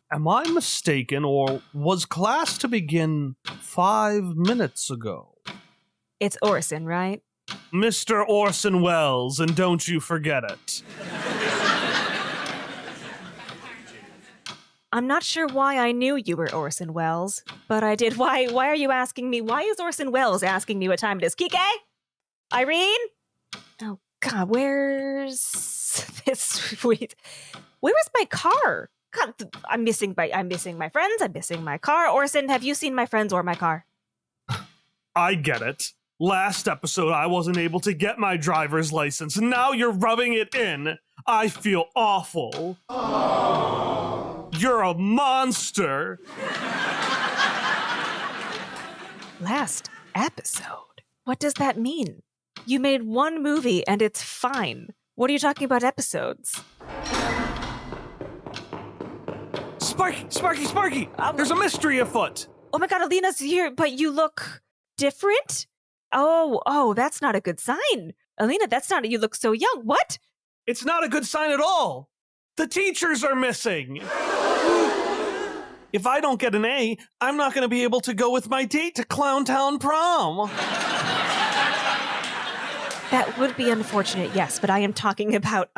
Am I mistaken, or was class to begin 5 minutes ago? It's Orson, right? Mr. Orson Welles, and don't you forget it. I'm not sure why I knew you were Orson Welles, but I did. Why are you asking me? Why is Orson Welles asking me what time it is? Kike? Irene? Oh, God, where's this sweet... Where is my car? God, I'm missing my friends. I'm missing my car. Orson, have you seen my friends or my car? I get it. Last episode, I wasn't able to get my driver's license, and now you're rubbing it in. I feel awful. You're a monster. Last episode? What does that mean? You made one movie and it's fine. What are you talking about episodes? Sparky! There's a mystery afoot. Oh my God, Alina's here, but you look different? Oh, that's not a good sign. Alina, that's not, you look so young. What? It's not a good sign at all. The teachers are missing. If I don't get an A, I'm not going to be able to go with my date to Clowntown prom. That would be unfortunate, yes, but I am talking about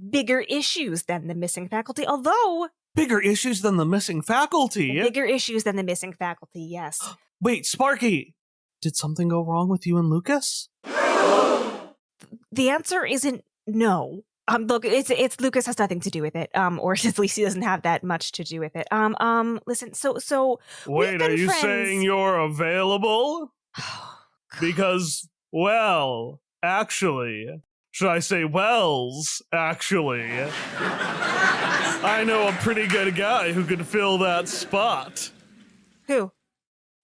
bigger issues than the missing faculty, although... Bigger issues than the missing faculty? Bigger issues than the missing faculty, yes. Wait, Sparky, did something go wrong with you and Lucas? The answer isn't no. Look, it's Lucas has nothing to do with it. Or at least he doesn't have that much to do with it. Listen, so wait, are you saying you're available? Because, well, actually, should I say Wells, actually, I know a pretty good guy who could fill that spot. Who?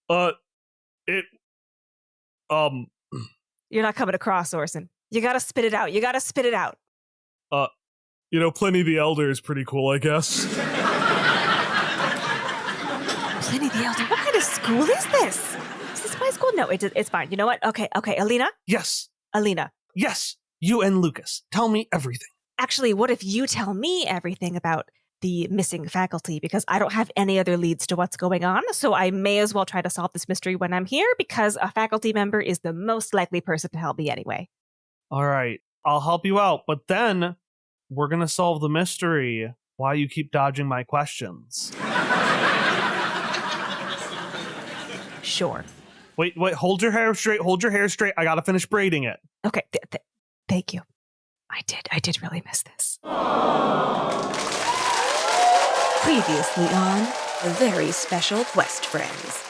You're not coming across, Orson. You gotta spit it out. Pliny the Elder is pretty cool, I guess. Pliny the Elder? What kind of school is this? Is this my school? No, it's fine. You know what? Okay, Alina? Yes. Alina. Yes, you and Lucas. Tell me everything. Actually, what if you tell me everything about the missing faculty? Because I don't have any other leads to what's going on, so I may as well try to solve this mystery when I'm here, because a faculty member is the most likely person to help me anyway. All right, I'll help you out, but then we're going to solve the mystery why you keep dodging my questions. Sure. Wait, hold your hair straight. I gotta finish braiding it. Okay, thank you. I did really miss this. Previously on The Very Special Quest Friends.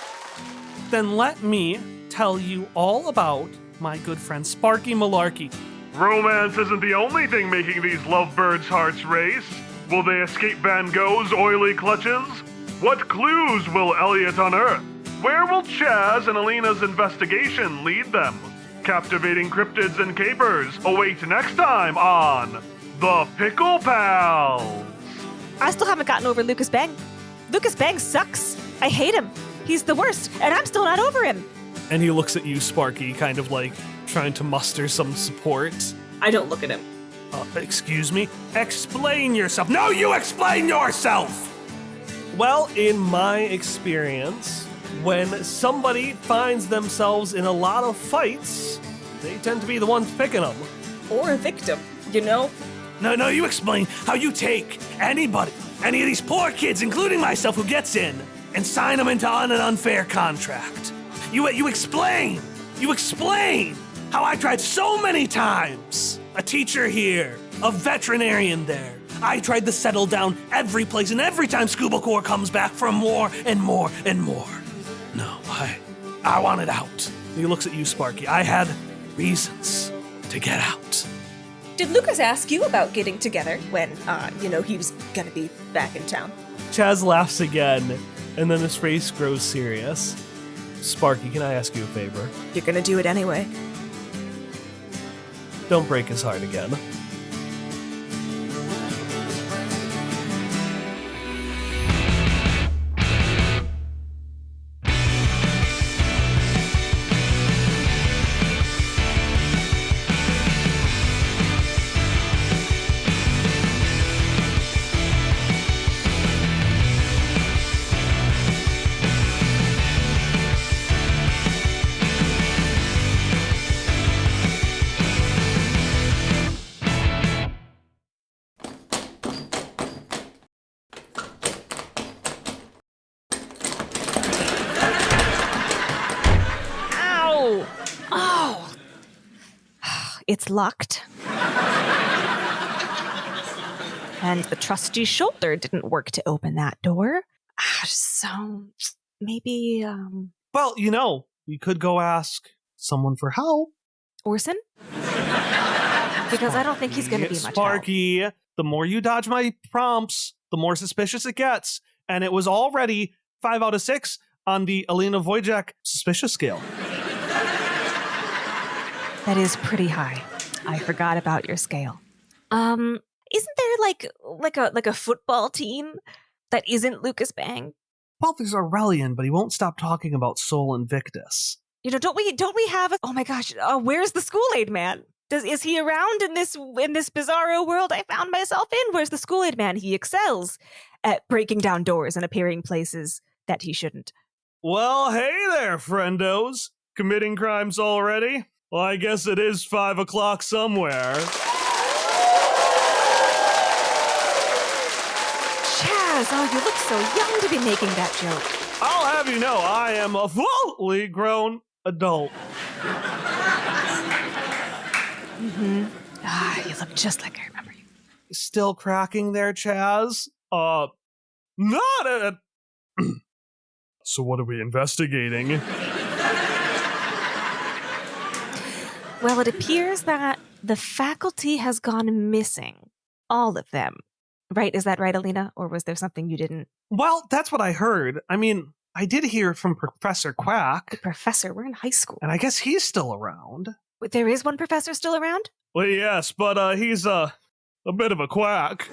Then let me tell you all about my good friend Sparky Malarkey. Romance isn't the only thing making these lovebirds' hearts race. Will they escape Van Gogh's oily clutches? What clues will Elliot unearth? Where will Chaz and Alina's investigation lead them? Captivating cryptids and capers await next time on The Pickle Pals. I still haven't gotten over Lucas Bang. Lucas Bang sucks. I hate him. He's the worst, and I'm still not over him. And he looks at you, Sparky, kind of like trying to muster some support. I don't look at him. Excuse me? Explain yourself. No, you explain yourself! Well, in my experience, when somebody finds themselves in a lot of fights, they tend to be the ones picking them. Or a victim, you know? No, you explain how you take anybody, any of these poor kids, including myself, who gets in, and sign them into an unfair contract. You explain how I tried so many times. A teacher here, a veterinarian there. I tried to settle down every place, and every time Scuba Core comes back for more and more and more. No, I wanted out. He looks at you, Sparky. I had reasons to get out. Did Lucas ask you about getting together when, he was gonna be back in town? Chaz laughs again, and then his face grows serious. Sparky, can I ask you a favor? You're gonna do it anyway. Don't break his heart again. It's locked. And the trusty shoulder didn't work to open that door. So maybe, Well, you could go ask someone for help. Orson? Because I don't think he's going to be much help. Sparky, the more you dodge my prompts, the more suspicious it gets. And it was already 5 out of 6 on the Alina Wojcik suspicious scale. That is pretty high. I forgot about your scale. Isn't there like a football team that isn't Lucas Bang? Well, there's Aurelian, but he won't stop talking about Sol Invictus. Don't we have oh my gosh, where's the School-Aid man? Is he around in this bizarro world I found myself in? Where's the School-Aid man? He excels at breaking down doors and appearing places that he shouldn't. Well, hey there, friendos. Committing crimes already? Well, I guess it is 5 o'clock somewhere. Chaz, oh, you look so young to be making that joke. I'll have you know, I am a fully grown adult. Mm-hmm. You look just like I remember you. Still cracking there, Chaz? Not a... So what are we investigating? Well, it appears that the faculty has gone missing. All of them. Right? Is that right, Alina? Or was there something you didn't? Well, that's what I heard. I mean, I did hear from Professor Quack. The professor? We're in high school. And I guess he's still around. Wait, there is one professor still around? Well, yes, but he's a bit of a quack.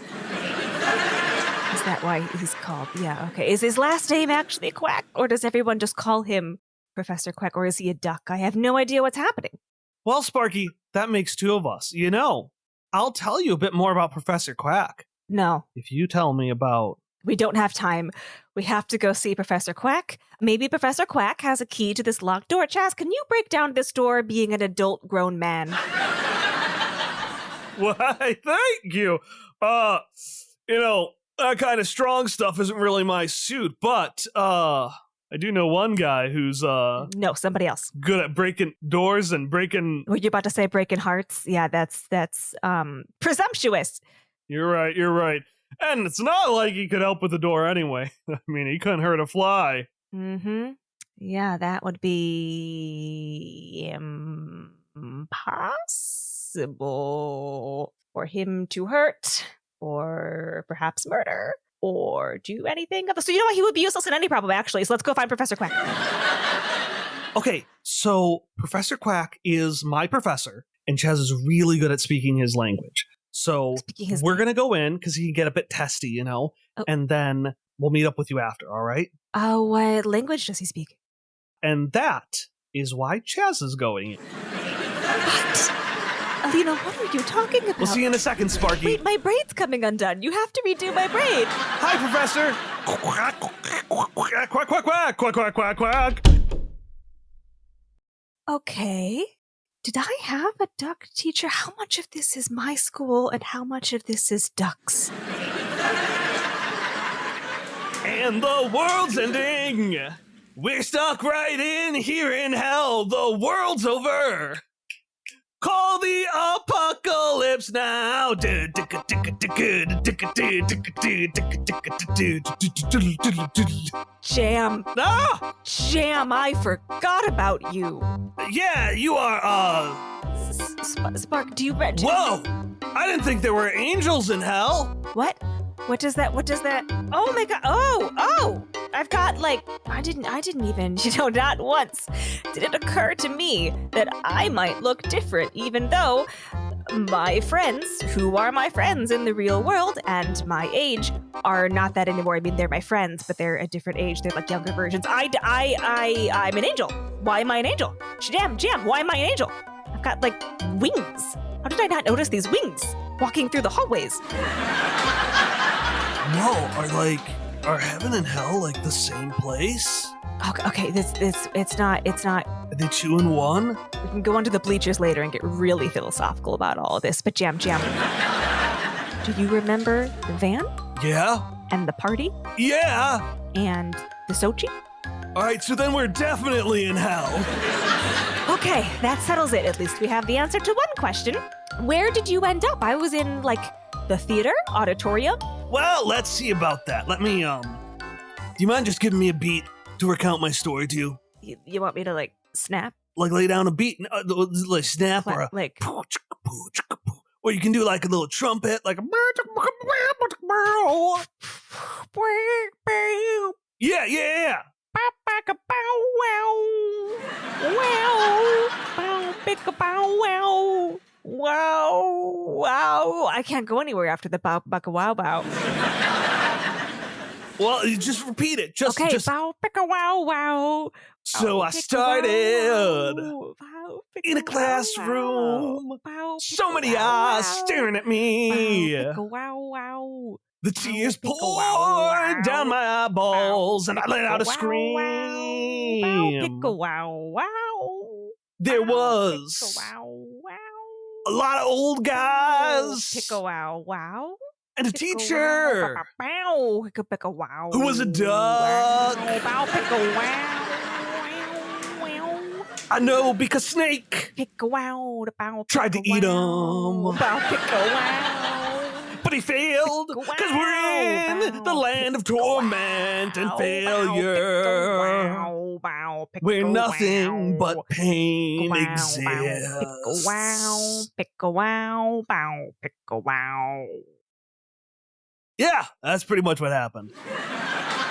Is that why he's called? Yeah, okay. Is his last name actually Quack? Or does everyone just call him Professor Quack? Or is he a duck? I have no idea what's happening. Well, Sparky, that makes 2 of us. I'll tell you a bit more about Professor Quack. No. If you tell me about... We don't have time. We have to go see Professor Quack. Maybe Professor Quack has a key to this locked door. Chaz, can you break down this door being an adult grown man? Why, thank you. That kind of strong stuff isn't really my suit, but, I do know one guy who's, No, somebody else. good at breaking doors and breaking... Were you about to say breaking hearts? Yeah, that's presumptuous. You're right. And it's not like he could help with the door anyway. I mean, he couldn't hurt a fly. Mm-hmm. Yeah, that would be impossible for him to hurt, or perhaps murder, or do anything of. So you know what? He would be useless in any problem, actually. So let's go find Professor Quack. Okay, so Professor Quack is my professor, and Chaz is really good at speaking his language. So we're going to go in because he can get a bit testy, and then we'll meet up with you after, all right? What language does he speak? And that is why Chaz is going in. What? Alina, what are you talking about? We'll see you in a second, Sparky. Wait, my braid's coming undone. You have to redo my braid. Hi, Professor. Quack, quack, quack, quack, quack, quack, quack, quack. Okay. Did I have a duck teacher? How much of this is my school and how much of this is ducks? And the world's ending. We're stuck right in here in hell. The world's over. Call the apocalypse now. Jam. Ah! Jam, I forgot about you. Yeah, you are, Spark, do you read? Whoa! I didn't think there were angels in hell. What? What does that? Oh my god! Oh! I've got I didn't even, not once did it occur to me that I might look different, even though my friends, who are my friends in the real world and my age, are not that anymore. I mean, they're my friends, but they're a different age. They're like younger versions. I'm an angel. Why am I an angel? Jam, why am I an angel? I've got wings. How did I not notice these wings walking through the hallways? Whoa, are heaven and hell the same place? Okay, it's not. Are they 2 in 1? We can go onto the bleachers later and get really philosophical about all of this, but Jam. Do you remember the van? Yeah. And the party? Yeah. And the Sochi? All right, so then we're definitely in hell. Okay, that settles it. At least we have the answer to one question. Where did you end up? I was in, like, the theater? Auditorium? Well, let's see about that. Let me, do you mind just giving me a beat to recount my story to you? You want me to, like, snap? Like lay down a beat, like snap or a Like, or you can do like a little trumpet, like a yeah. Wow. I can't go anywhere after the bow, bucka, wow, bow. Well, you just repeat it. Just Bow, picka, wow, wow. So I started in a classroom. So many eyes staring at me. Wow. The tears poured down my eyeballs, and I let out a scream. There was a lot of old guys and a teacher who was a duck. I know because Snake tried to eat him, but he failed because we're in the land of torment and failure, where nothing but pain exists. Yeah, that's pretty much what happened.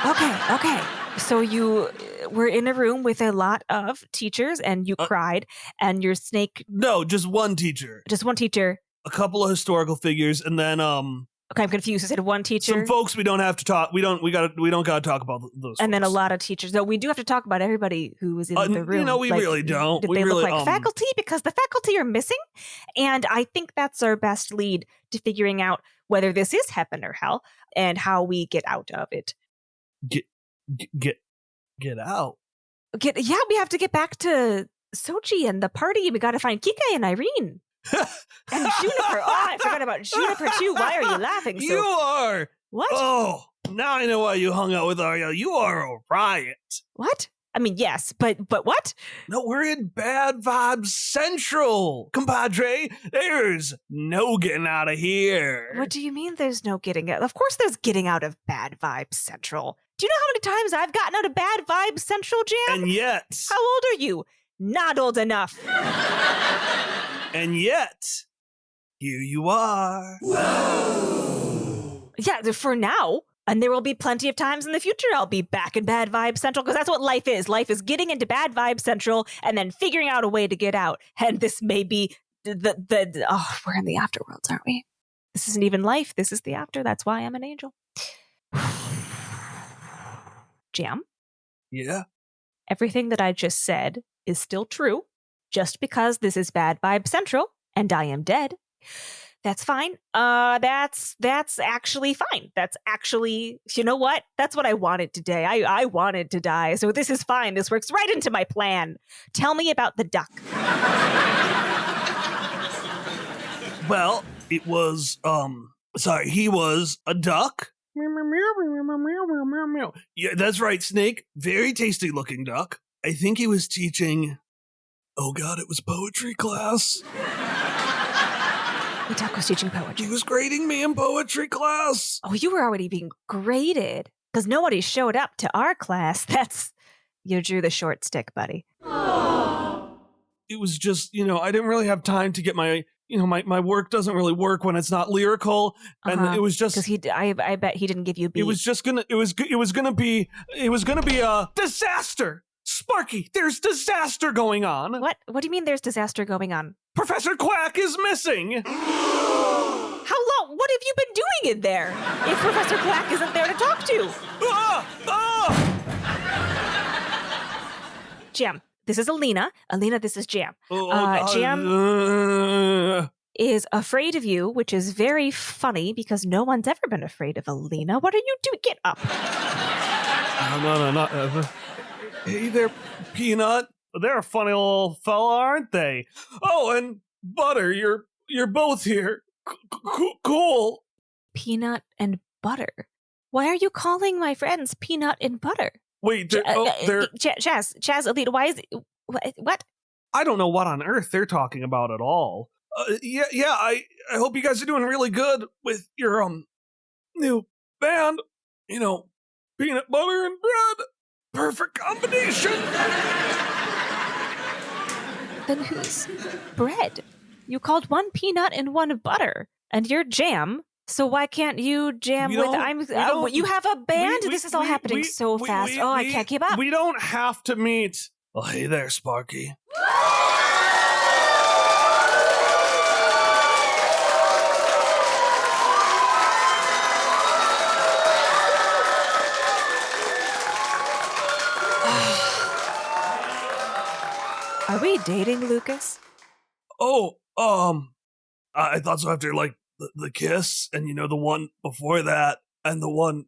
Okay. So you were in a room with a lot of teachers and you cried and your snake... No, just one teacher. Just one teacher. A couple of historical figures and then Okay, I'm confused. You said one teacher. Some folks we don't have to talk. We don't gotta talk about those. And folks. then a lot of teachers. Though we do have to talk about everybody who was in the room. You know, we really don't. Did they look like faculty? Because the faculty are missing, and I think that's our best lead to figuring out whether this is heaven or hell and how we get out of it. Get out. Yeah, we have to get back to Sochi and the party. We got to find Kike and Irene. And Juniper. Oh, I forgot about Juniper too. Why are you laughing? You are. What? Oh, now I know why you hung out with Ariel. You are a riot. What? I mean, yes, but what? No, we're in Bad Vibes Central, compadre. There's no getting out of here. What do you mean there's no getting out? Of course there's getting out of Bad Vibes Central. Do you know how many times I've gotten out of Bad Vibes Central, Jam? And yet... How old are you? Not old enough. And yet, here you are. Whoa. Yeah, for now. And there will be plenty of times in the future I'll be back in Bad Vibe Central, because that's what life is. Life is getting into Bad Vibe Central and then figuring out a way to get out. And this may be we're in the Afterworlds, aren't we? This isn't even life. This is the after. That's why I'm an angel. Jam? Yeah? Everything that I just said is still true. Just because this is Bad Vibe Central and I am dead. That's fine. That's actually fine. That's actually, you know what? That's what I wanted today. I wanted to die. So this is fine. This works right into my plan. Tell me about the duck. Well, it was, he was a duck. Yeah, that's right, Snake. Very tasty looking duck. I think he was teaching, oh God, it was poetry class. The duck was teaching poetry. He was grading me in poetry class. Oh, you were already being graded because nobody showed up to our class. You drew the short stick, buddy. It was just, I didn't really have time to get my work doesn't really work when it's not lyrical. And it was just, because I bet he didn't give you a beat. It was gonna be a disaster. Sparky, there's disaster going on. What do you mean there's disaster going on? Professor Quack is missing. How long? What have you been doing in there if Professor Quack isn't there to talk to? Jam, this is Alina. Alina, this is Jam. Jam is afraid of you, which is very funny because no one's ever been afraid of Alina. What are you doing? Get up. No, not ever. Hey there, Peanut. They're a funny little fella, aren't they? Oh, and Butter, you're both here. Cool. Peanut and Butter. Why are you calling my friends Peanut and Butter? Wait, they're... Chaz, Alita, why is it... What? I don't know what on earth they're talking about at all. I hope you guys are doing really good with your, new band. You know, peanut butter and bread. Perfect combination. Then who's bread? You called one peanut and one butter, and you're jam. So why can't you jam with? You have a band. This is all happening so fast. I can't keep up. We don't have to meet. Oh, hey there, Sparky. Are we dating, Lucas? I thought so after, like, the kiss, and, the one before that, and the one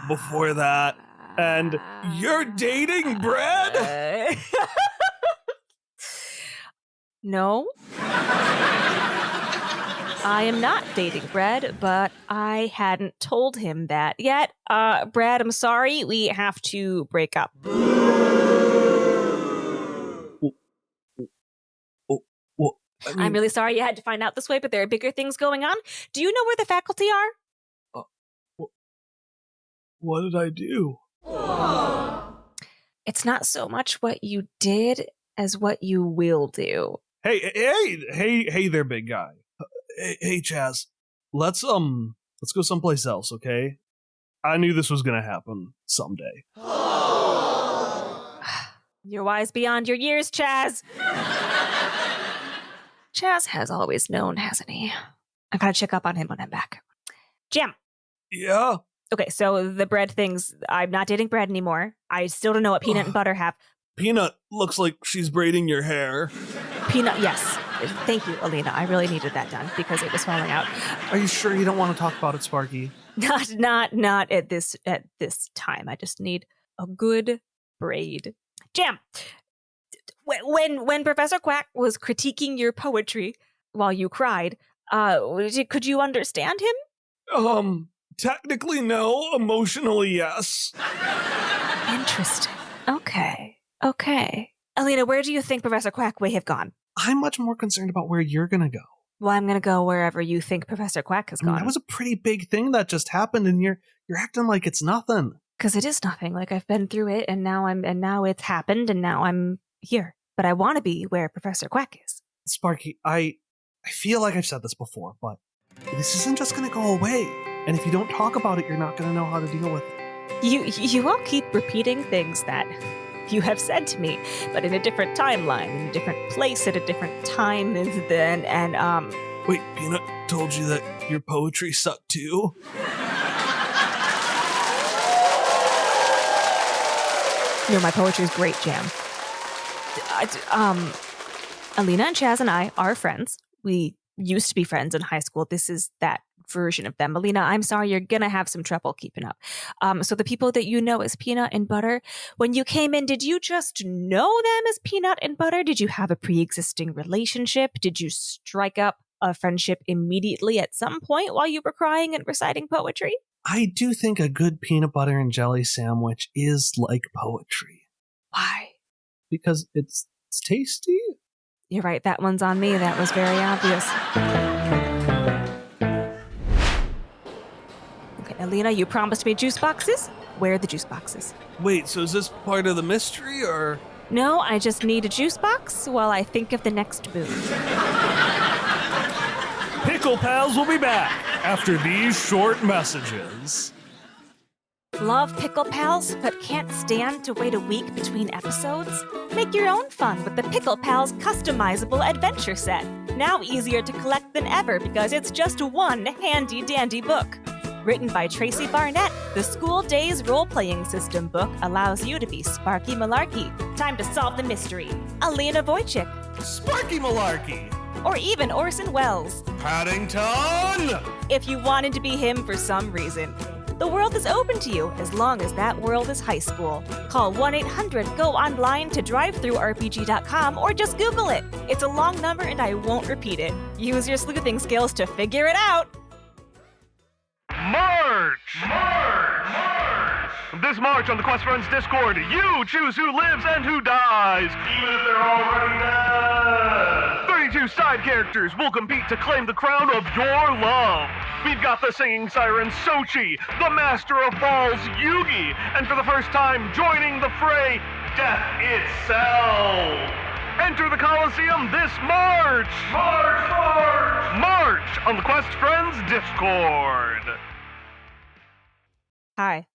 before that, and you're dating Brad? No. I am not dating Brad, but I hadn't told him that yet. Brad, I'm sorry, we have to break up. I'm really sorry you had to find out this way, but there are bigger things going on. Do you know where the faculty are? What did I do? It's not so much what you did as what you will do. Hey there, big guy. Hey, Chaz. Let's go someplace else, okay? I knew this was gonna happen someday. You're wise beyond your years, Chaz. Chaz has always known, hasn't he? I gotta check up on him when I'm back. Jam. Yeah? Okay, so the bread things, I'm not dating Bread anymore. I still don't know what Peanut and Butter have. Peanut looks like she's braiding your hair. Peanut, yes. Thank you, Alina. I really needed that done because it was falling out. Are you sure you don't want to talk about it, Sparky? Not at this time. I just need a good braid. Jam. When Professor Quack was critiquing your poetry while you cried, could you understand him? Technically no, emotionally yes. Interesting. Okay. Alina, where do you think Professor Quack may have gone? I'm much more concerned about where you're gonna go. Well, I'm gonna go wherever you think Professor Quack has gone. That was a pretty big thing that just happened, and you're acting like it's nothing. Because it is nothing. Like, I've been through it, and now it's happened, and now I'm here. But I want to be where Professor Quack is. Sparky, I feel like I've said this before, but this isn't just gonna go away. And if you don't talk about it, you're not gonna know how to deal with it. You all keep repeating things that you have said to me, but in a different timeline, in a different place, at a different time than, and Wait, Peanut told you that your poetry sucked too? No, my poetry is great, Jam. Alina and Chaz and I are friends. We used to be friends in high school. This is that version of them. Alina, I'm sorry, you're gonna have some trouble keeping up. So the people that you know as Peanut and Butter, when you came in, did you just know them as Peanut and Butter? Did you have a pre-existing relationship? Did you strike up a friendship immediately at some point while you were crying and reciting poetry? I do think a good peanut butter and jelly sandwich is like poetry. Why? Because it's tasty. You're right, that one's on me. That was very obvious. Okay, Alina, you promised me juice boxes. Where are the juice boxes? Wait, so is this part of the mystery, or? No, I just need a juice box while I think of the next move. Pickle Pals will be back after these short messages. Love Pickle Pals, but can't stand to wait a week between episodes? Make your own fun with the Pickle Pals customizable adventure set. Now easier to collect than ever because it's just one handy-dandy book. Written by Tracy Barnett, the School Days role-playing system book allows you to be Sparky Malarkey. Time to solve the mystery. Alina Wojcik. Sparky Malarkey. Or even Orson Welles. Paddington! If you wanted to be him for some reason. The world is open to you as long as that world is high school. Call 1-800-GO online to drivethrurpg.com or just Google it. It's a long number and I won't repeat it. Use your sleuthing skills to figure it out. March! March! March! This March on the Quest Friends Discord, you choose who lives and who dies, even if they're already dead. 32 side characters will compete to claim the crown of your love. We've got the singing siren Sochi, the master of balls Yugi, and for the first time joining the fray, death itself. Enter the Coliseum this March! March on the Quest Friends Discord. Hi,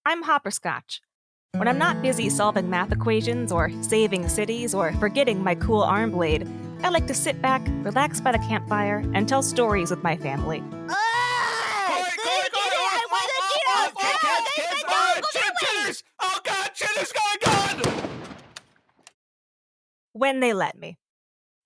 I'm Hopperscotch. When I'm not busy solving math equations or saving cities or forgetting my cool arm blade, I like to sit back, relax by the campfire, and tell stories with my family. Oh God, Chitter's gone! When they let me.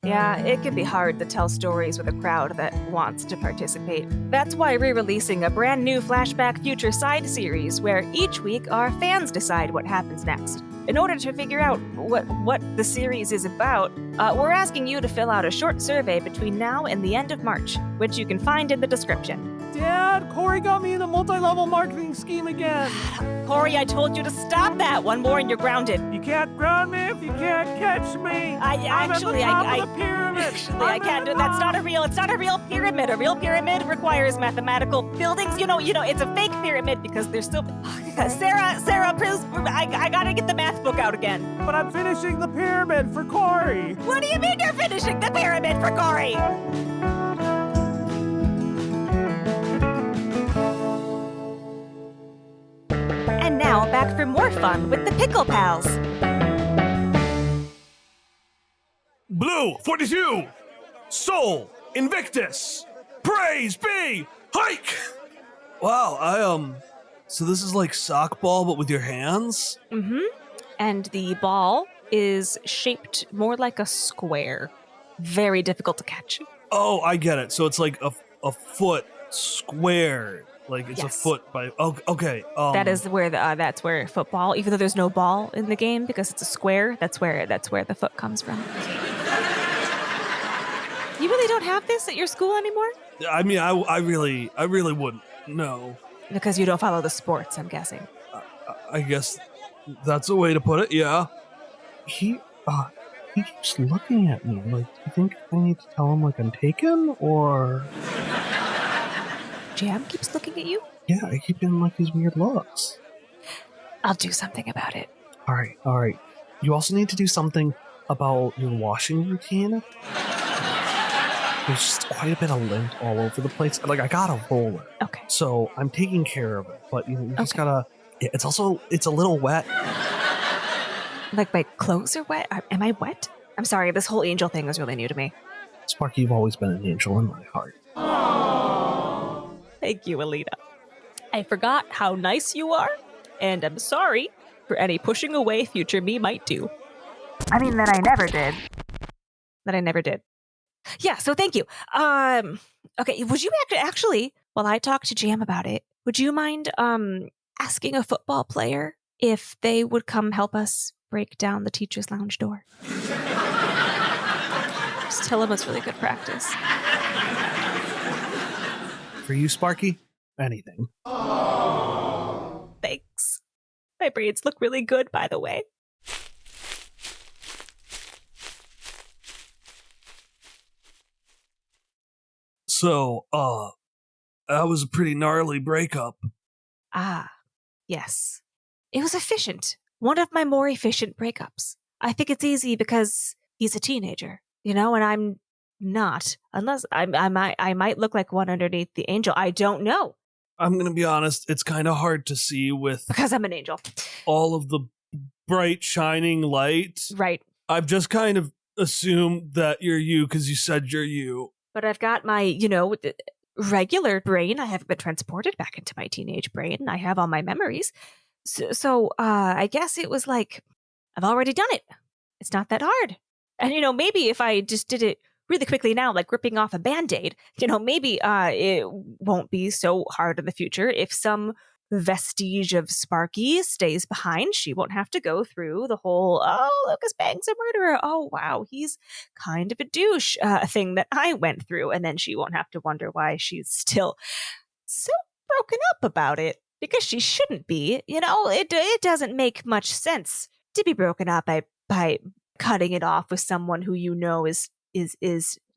Yeah, it can be hard to tell stories with a crowd that wants to participate. That's why we're releasing a brand new Flashback Future side series where each week our fans decide what happens next. In order to figure out what the series is about, we're asking you to fill out a short survey between now and the end of March, which you can find in the description. Dad, Corey got me in the multi-level marketing scheme again. Corey, I told you to stop that. One more and you're grounded. You can't ground me if you can't catch me. I'm at the top of the pyramid. I can't do it. It's not a real pyramid. A real pyramid requires mathematical buildings. You know, it's a fake pyramid because there's still... Sarah, please, I gotta get the math book out again. But I'm finishing the pyramid for Corey. What do you mean you're finishing the pyramid for Corey? And now, back for more fun with the Pickle Pals. Blue, 42! Soul, Invictus! Praise be! Hike! Wow, so this is like sockball, but with your hands? Mm-hmm. And the ball is shaped more like a square. Very difficult to catch. Oh, I get it. So it's like a foot square. Like it's Yes. a foot by... Oh, okay. That's where football, even though there's no ball in the game because it's a square, that's where the foot comes from. You really don't have this at your school anymore? I mean, I really wouldn't. No. Because you don't follow the sports, I'm guessing. I guess that's a way to put it, yeah. He keeps looking at me. Like, do you think I need to tell him, like, I'm taken, or... Jam keeps looking at you? Yeah, I keep getting, like, these weird looks. I'll do something about it. All right. You also need to do something about your washing routine. There's just quite a bit of lint all over the place. Like, I got a roller. Okay. So I'm taking care of it. But, you just gotta... It's a little wet. Like my clothes are wet? Am I wet? I'm sorry, this whole angel thing is really new to me. Sparky, you've always been an angel in my heart. Thank you, Alita. I forgot how nice you are, and I'm sorry for any pushing away future me might do. I mean, that I never did. Yeah, so thank you. Okay, would you actually, while I talk to Jam about it, would you mind, asking a football player if they would come help us break down the teacher's lounge door? Just tell them it's really good practice. For you, Sparky, anything. Thanks. My braids look really good, by the way. So, that was a pretty gnarly breakup. Ah, yes. It was efficient. One of my more efficient breakups. I think it's easy because he's a teenager, and I'm not. Unless I might look like one underneath the angel. I don't know. I'm gonna be honest, it's kind of hard to see with Because I'm an angel. all of the bright, shining light. Right. I've just kind of assumed that you're you because you said you're you. But I've got my, regular brain. I haven't been transported back into my teenage brain. I have all my memories. So I guess it was like, I've already done it. It's not that hard. And, maybe if I just did it really quickly now, like ripping off a Band-Aid, maybe it won't be so hard in the future. If some vestige of Sparky stays behind, she won't have to go through the whole, oh, Lucas Banks a murderer. Oh, wow, he's kind of a douche thing that I went through. And then she won't have to wonder why she's still so broken up about it. because she shouldn't be. You know, it doesn't make much sense to be broken up by cutting it off with someone who you know is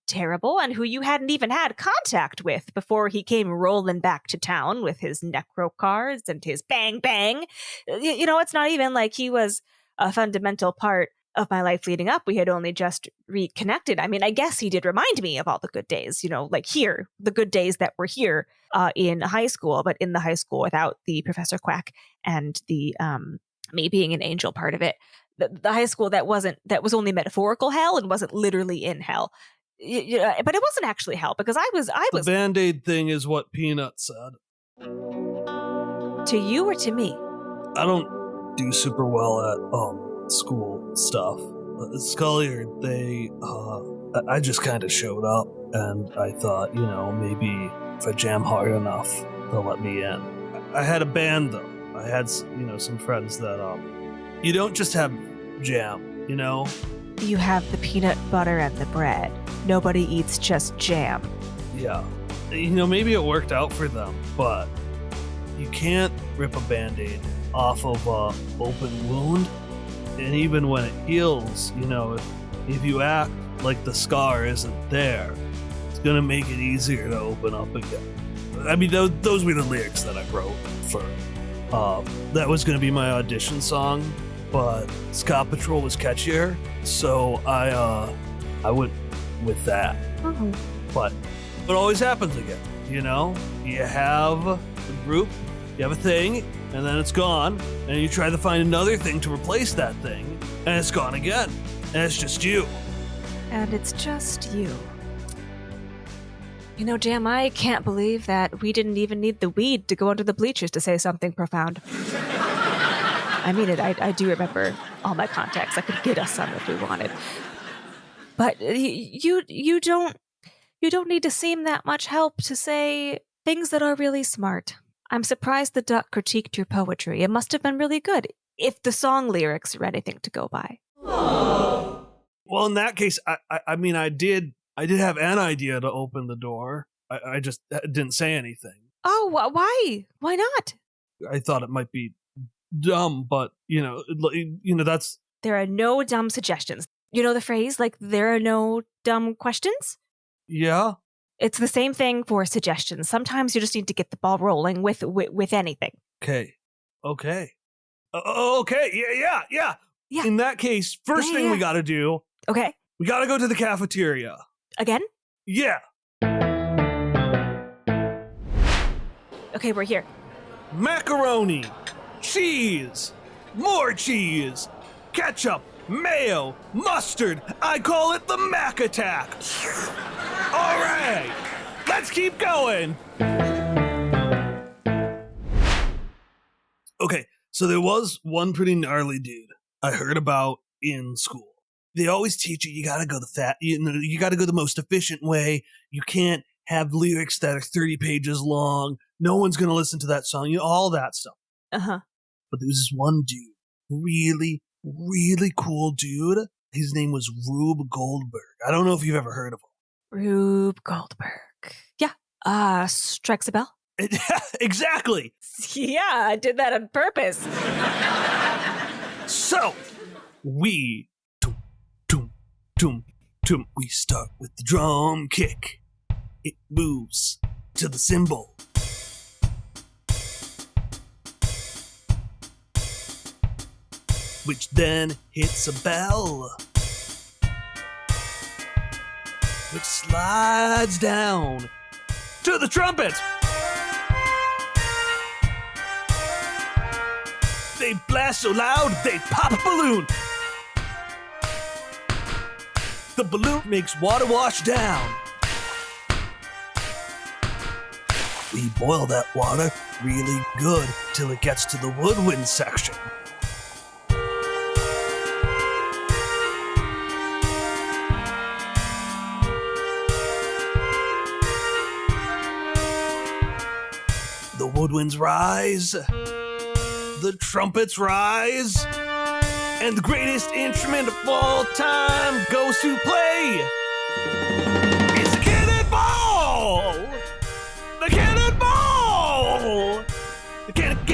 terrible and who you hadn't even had contact with before he came rolling back to town with his necro cards and his bang bang. You know, it's not even like he was a fundamental part of my life leading up. We had only just reconnected. I mean, I guess he did remind me of all the good days, you know, like here, the good days that were here in high school, but in the high school without the Professor Quack and the me being an angel part of it. The high school that was only metaphorical hell and wasn't literally in hell. But it wasn't actually hell because I was. The Band-Aid thing is what Peanut said. To you or to me? I don't do super well at school stuff. Scullier, I just kind of showed up, and I thought, you know, maybe if I jam hard enough, they'll let me in. I had a band though. I had, you know, some friends that you don't just have jam, you know. You have the peanut butter and the bread. Nobody eats just jam. Yeah. You know, maybe it worked out for them, but you can't rip a Band-Aid off of a open wound. And even when it heals, you know, if you act like the scar isn't there, it's going to make it easier to open up again. I mean, those were the lyrics that I wrote for. That was going to be my audition song, but Ska Patrol was catchier, so I went with that. Oh. But it always happens again, you know? You have a group, you have a thing, and then it's gone, and you try to find another thing to replace that thing, and it's gone again, and it's just you. And it's just you. You know, Jam, I can't believe that we didn't even need the weed to go under the bleachers to say something profound. I mean it. I do remember all my contacts. I could get us some if we wanted. But you don't need to seem that much help to say things that are really smart. I'm surprised the duck critiqued your poetry. It must have been really good, if the song lyrics are anything to go by. Well, in that case, I mean, I did have an idea to open the door. I just didn't say anything. Oh, why? Why not? I thought it might be dumb, but, you know, that's... There are no dumb suggestions. You know the phrase, like, there are no dumb questions? Yeah. It's the same thing for suggestions. Sometimes you just need to get the ball rolling with anything. Okay. Okay. Yeah. In that case, first thing we gotta do... Okay. We gotta go to the cafeteria. Again? Yeah. Okay, we're here. Macaroni, cheese, more cheese, ketchup, mayo, mustard. I call it the Mac Attack. All right, let's keep going. Okay, so there was one pretty gnarly dude I heard about in school. They always teach you gotta go you gotta go the most efficient way. You can't have lyrics that are 30 pages long. No one's gonna listen to that song. You know, all that stuff. Uh-huh. But there was this one dude, really, really cool dude. His name was Rube Goldberg. I don't know if you've ever heard of him. Rube Goldberg. Yeah. Strikes a bell? Exactly. Yeah, I did that on purpose. So, we we start with the drum kick. It moves to the cymbal. Which then hits a bell. Which slides down to the trumpets. They blast so loud, they pop a balloon. The balloon makes water wash down. We boil that water really good till it gets to the woodwind section. The woodwinds rise, the trumpets rise, and the greatest instrument of all time goes to play. It's the cannonball! The cannonball! The cannonball!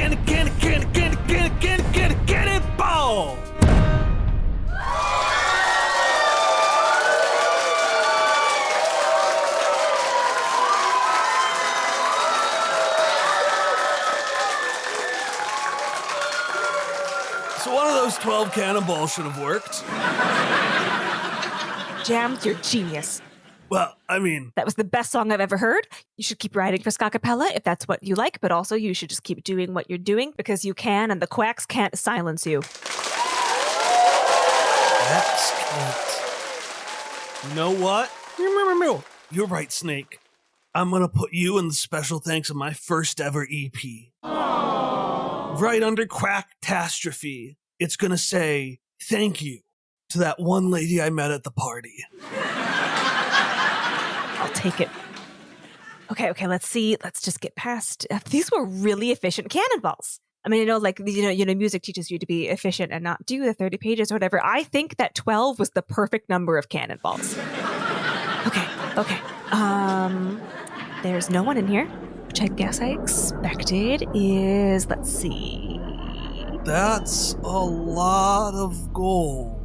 One of those 12 cannonballs should have worked. Jam, you're genius. Well, I mean... That was the best song I've ever heard. You should keep writing for ska capella if that's what you like, but also you should just keep doing what you're doing because you can, and the quacks can't silence you. That's can't. You know what? You're right, Snake. I'm gonna put you in the special thanks of my first ever EP. Aww. Right under Quacktastrophe, it's gonna say, thank you to that one lady I met at the party. I'll take it. Okay, let's see. Let's just get past. These were really efficient cannonballs. I mean, music teaches you to be efficient and not do the 30 pages or whatever. I think that 12 was the perfect number of cannonballs. Okay. There's no one in here, which I guess I expected is, let's see. That's a lot of gold.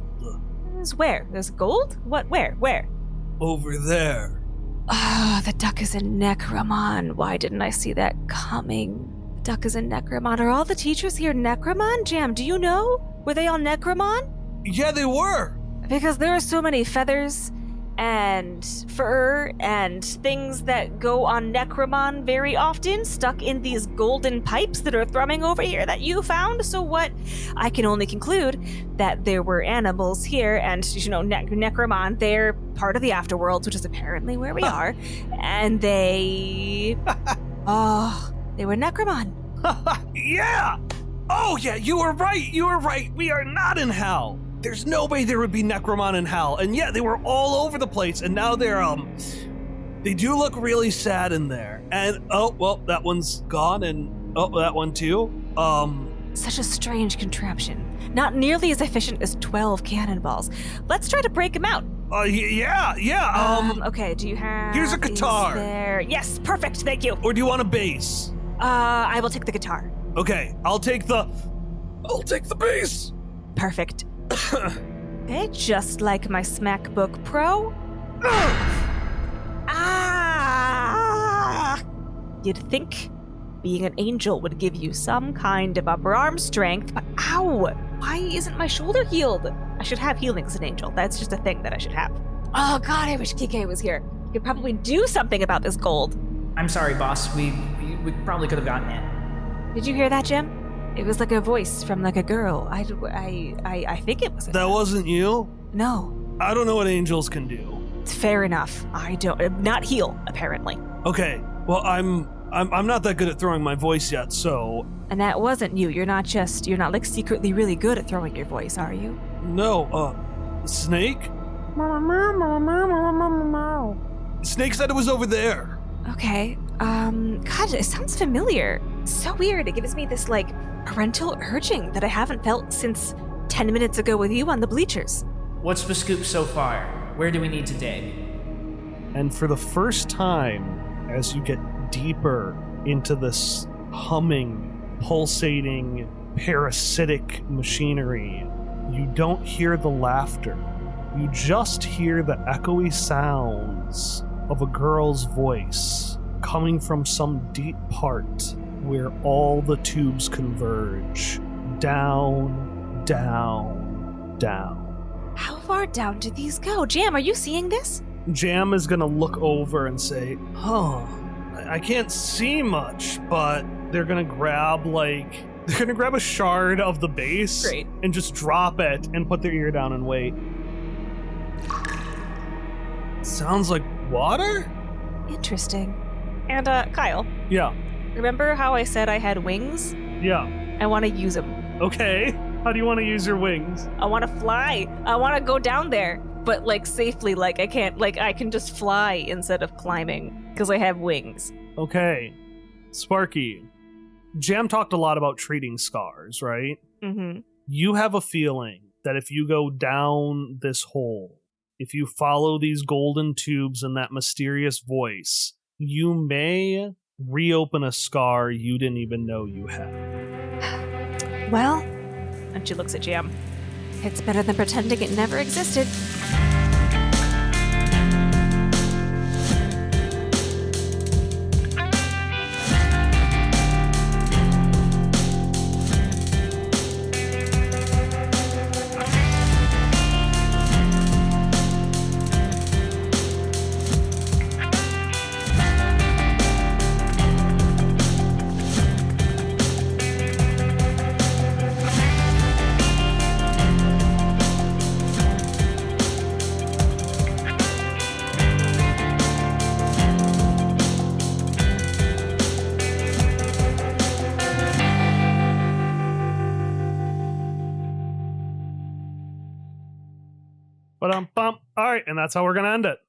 Where? There's gold? What? Where? Over there. Ah, the duck is a Necromon. Why didn't I see that coming? The duck is a Necromon. Are all the teachers here Necromon? Jam, do you know? Were they all Necromon? Yeah, they were. Because there are so many feathers and fur and things that go on Necromon very often, stuck in these golden pipes that are thrumming over here that you found. So what? I can only conclude that there were animals here, and Necromon, they're part of the Afterworlds, which is apparently where we are, and they... they were Necromon. Yeah! Oh yeah, you were right. We are not in hell. There's no way there would be Necromon in hell. And yeah, they were all over the place, and now they're, they do look really sad in there. And, oh, well, that one's gone, and, oh, that one too. Such a strange contraption. Not nearly as efficient as 12 cannonballs. Let's try to break them out. Yeah. Okay, do you have... Here's a guitar. There? Yes, perfect, thank you. Or do you want a bass? I will take the guitar. Okay, I'll take the bass. Perfect. Okay, just like my SmackBook Pro. You'd think being an angel would give you some kind of upper arm strength, but ow! Why isn't my shoulder healed? I should have healing as an angel. That's just a thing that I should have. Oh god, I wish Kike was here. He could probably do something about this gold. I'm sorry, boss. We probably could have gotten it. Did you hear that, Jim? It was like a voice from like a girl. I think it was a That girl. wasn't you? No. I don't know what angels can do. It's fair enough. I don't... Not heal, apparently. Okay, well, I'm not that good at throwing my voice yet, so... And that wasn't you. You're not like secretly really good at throwing your voice, are you? No, Snake? Snake said it was over there. Okay. God, it sounds familiar. It's so weird. It gives me this, like, parental urging that I haven't felt since 10 minutes ago with you on the bleachers. What's the scoop so far? Where do we need to dig? And for the first time, as you get deeper into this humming, pulsating, parasitic machinery, you don't hear the laughter. You just hear the echoey sounds of a girl's voice coming from some deep part where all the tubes converge. Down, down, down. How far down do these go? Jam, are you seeing this? Jam is gonna look over and say, I can't see much, but they're gonna grab a shard of the base. Great. And just drop it and put their ear down and wait. Sounds like water? Interesting. And, Kyle, Yeah. remember how I said I had wings? Yeah. I want to use them. Okay. How do you want to use your wings? I want to fly. I want to go down there, but, like, safely. Like, I can just fly instead of climbing because I have wings. Okay. Sparky, Jam talked a lot about treating scars, right? Mm-hmm. You have a feeling that if you go down this hole, if you follow these golden tubes and that mysterious voice, you may reopen a scar you didn't even know you had. Well, and she looks at Jam. It's better than pretending it never existed. All right, and that's how we're gonna end it.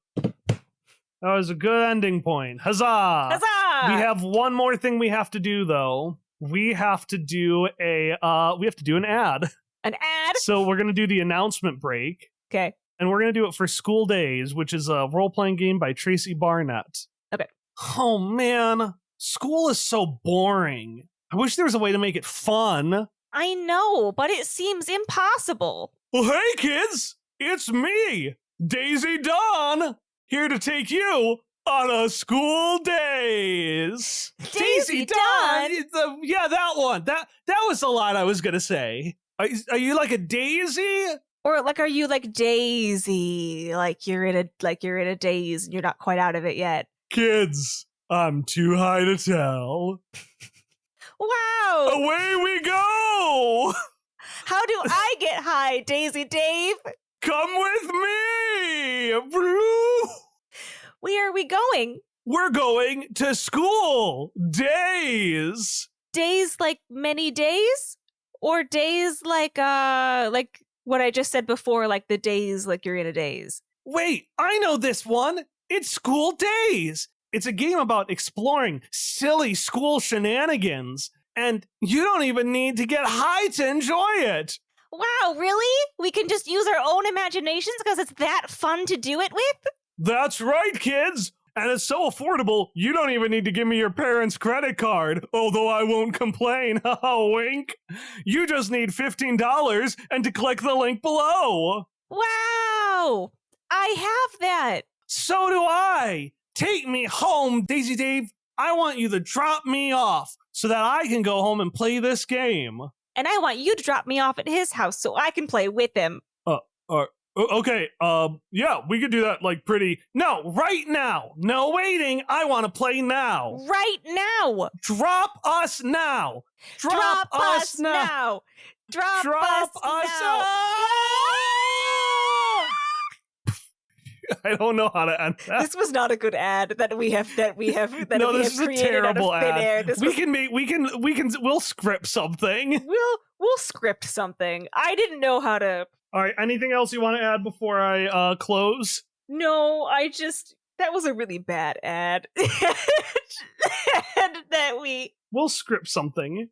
That was a good ending point. Huzzah! Huzzah! We have one more thing we have to do, though. We have to do an ad. An ad? So we're gonna do the announcement break. Okay. And we're gonna do it for School Days, which is a role-playing game by Tracy Barnett. Okay. Oh man, school is so boring. I wish there was a way to make it fun. I know, but it seems impossible. Well, hey kids, it's me, Daisy Dawn, here to take you on a School Days. Daisy Dawn? Yeah, that one. That was the line I was gonna say. Are you like a daisy? Or like, are you like Daisy? Like you're in a daze and you're not quite out of it yet. Kids, I'm too high to tell. Wow! Away we go! How do I get high, Daisy Dave? Come with me! Where are we going? We're going to School Days! Days like many days? Or days like what I just said before, like the days like you're in a daze? Wait, I know this one! It's School Days! It's a game about exploring silly school shenanigans, and you don't even need to get high to enjoy it! Wow, really? We can just use our own imaginations because it's that fun to do it with? That's right, kids! And it's so affordable, you don't even need to give me your parents' credit card, although I won't complain, haha, wink. You just need $15 and to click the link below. Wow! I have that! So do I! Take me home, Daisy Dave. I want you to drop me off so that I can go home and play this game. And I want you to drop me off at his house so I can play with him. Okay, yeah, we could do that, like, No, right now! No waiting! I want to play now! Right now! Drop us now! Drop us now! Drop us now! I don't know how to end that. This was not a good ad that we have No, this is a terrible ad. We'll script something. We'll script something. I didn't know how to. All right. Anything else you want to add before I close? No, that was a really bad ad. And We'll script something.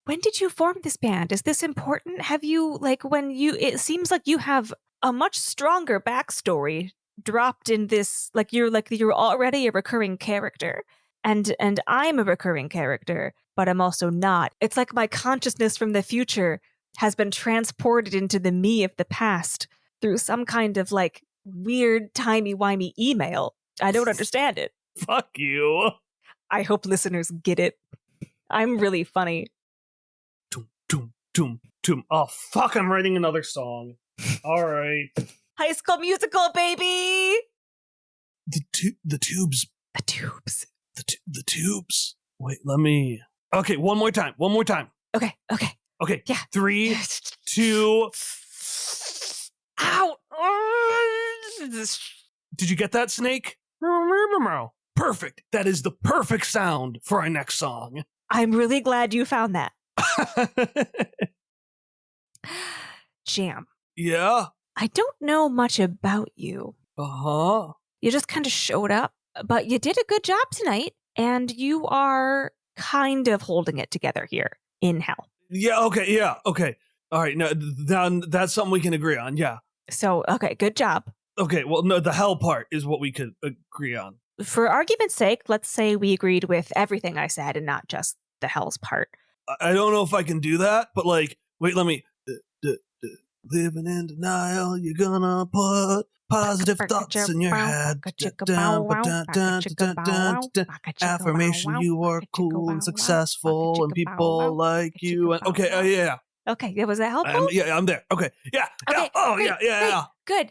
When did you form this band? Is this important? Have you it seems like you have a much stronger backstory dropped in this, you're already a recurring character. And I'm a recurring character, but I'm also not. It's like my consciousness from the future has been transported into the me of the past through some kind of weird timey-wimey email. I don't understand it. Fuck you. I hope listeners get it. I'm really funny. Oh, fuck, I'm writing another song. All right. High School Musical, baby! The tubes. The tubes. The tubes. Wait, let me... Okay, one more time. Okay. Okay, yeah. 3, 2... Ow! Did you get that, Snake? Perfect. That is the perfect sound for our next song. I'm really glad you found that. Jam. Yeah? I don't know much about you. Uh-huh. You just kind of showed up, but you did a good job tonight, and you are kind of holding it together here in hell. Yeah, okay. All right, no, that's something we can agree on, yeah. So, okay, good job. Okay, well, no, the hell part is what we could agree on. For argument's sake, let's say we agreed with everything I said and not just the hell's part. I don't know if I can do that, but wait, let me... Living in denial, you're gonna put positive thoughts in your head. Affirmation, you are cool and successful, and people like you. And okay, yeah. Okay, was that helpful? Yeah, I'm there. Okay, yeah. Okay, Oh, great, yeah. Good.